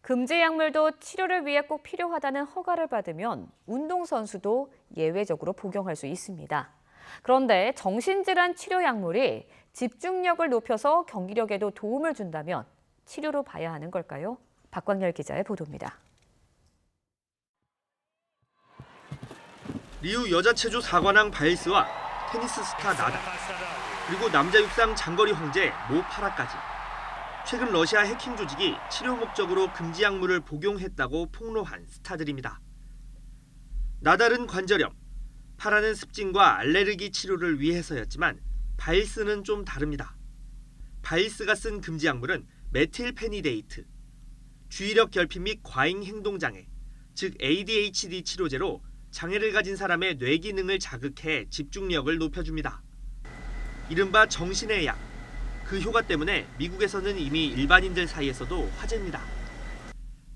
금지 약물도 치료를 위해 꼭 필요하다는 허가를 받으면 운동선수도 예외적으로 복용할 수 있습니다. 그런데 정신질환 치료 약물이 집중력을 높여서 경기력에도 도움을 준다면 치료로 봐야 하는 걸까요? 박광열 기자의 보도입니다. 리우 여자체조 4관왕 바이스와 테니스 스타 나달, 그리고 남자 육상 장거리 황제 모 파라까지 최근 러시아 해킹 조직이 치료 목적으로 금지 약물을 복용했다고 폭로한 스타들입니다. 나달은 관절염, 파라는 습진과 알레르기 치료를 위해서였지만 바이스는 좀 다릅니다. 바이스가 쓴 금지 약물은 메틸페니데이트, 주의력 결핍 및 과잉 행동장애, 즉 ADHD 치료제로 장애를 가진 사람의 뇌 기능을 자극해 집중력을 높여줍니다. 이른바 정신의 약. 그 효과 때문에 미국에서는 이미 일반인들 사이에서도 화제입니다.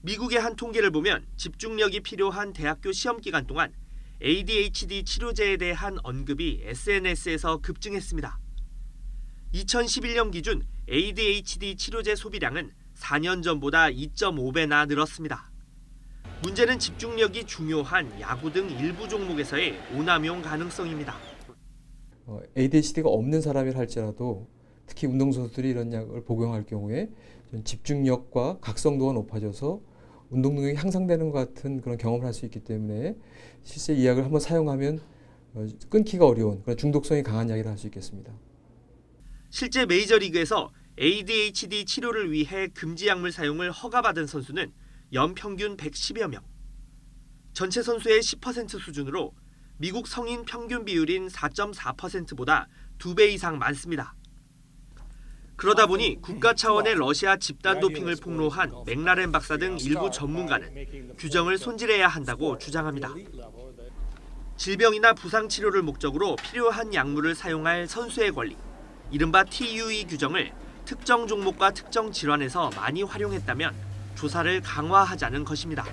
미국의 한 통계를 보면 집중력이 필요한 대학교 시험 기간 동안 ADHD 치료제에 대한 언급이 SNS에서 급증했습니다. 2011년 기준 ADHD 치료제 소비량은 4년 전보다 2.5배나 늘었습니다. 문제는 집중력이 중요한 야구 등 일부 종목에서의 오남용 가능성입니다. ADHD가 없는 사람이라 할지라도 특히 운동선수들이 이런 약을 복용할 경우에 집중력과 각성도가 높아져서 운동 능력이 향상되는 것 같은 그런 경험을 할 수 있기 때문에 실제 이 약을 한번 사용하면 끊기가 어려운 그런 중독성이 강한 약이라 할 수 있겠습니다. 실제 메이저리그에서 ADHD 치료를 위해 금지 약물 사용을 허가받은 선수는 연평균 110여 명. 전체 선수의 10% 수준으로 미국 성인 평균 비율인 4.4%보다 2배 이상 많습니다. 그러다 보니 국가 차원의 러시아 집단 도핑을 폭로한 맥라렌 박사 등 일부 전문가는 규정을 손질해야 한다고 주장합니다. 질병이나 부상 치료를 목적으로 필요한 약물을 사용할 선수의 권리, 이른바 TUE 규정을 특정 종목과 특정 질환에서 많이 활용했다면 조사를 강화하자는 것입니다.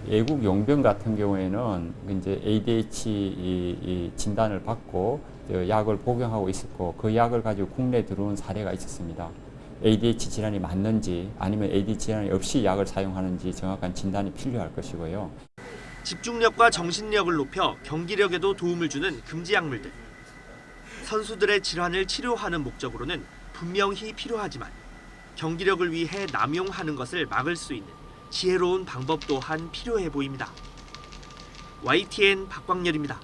외국 용병 같은 경우에는 이제 ADHD 진단을 받고 약을 복용하고 있었고 그 약을 가지고 국내에 들어온 사례가 있었습니다. ADHD 질환이 맞는지 아니면 ADHD 질환이 없이 약을 사용하는지 정확한 진단이 필요할 것이고요. 집중력과 정신력을 높여 경기력에도 도움을 주는 금지 약물들. 선수들의 질환을 치료하는 목적으로는 분명히 필요하지만 경기력을 위해 남용하는 것을 막을 수 있는 지혜로운 방법 또한 필요해 보입니다. YTN 박광열입니다.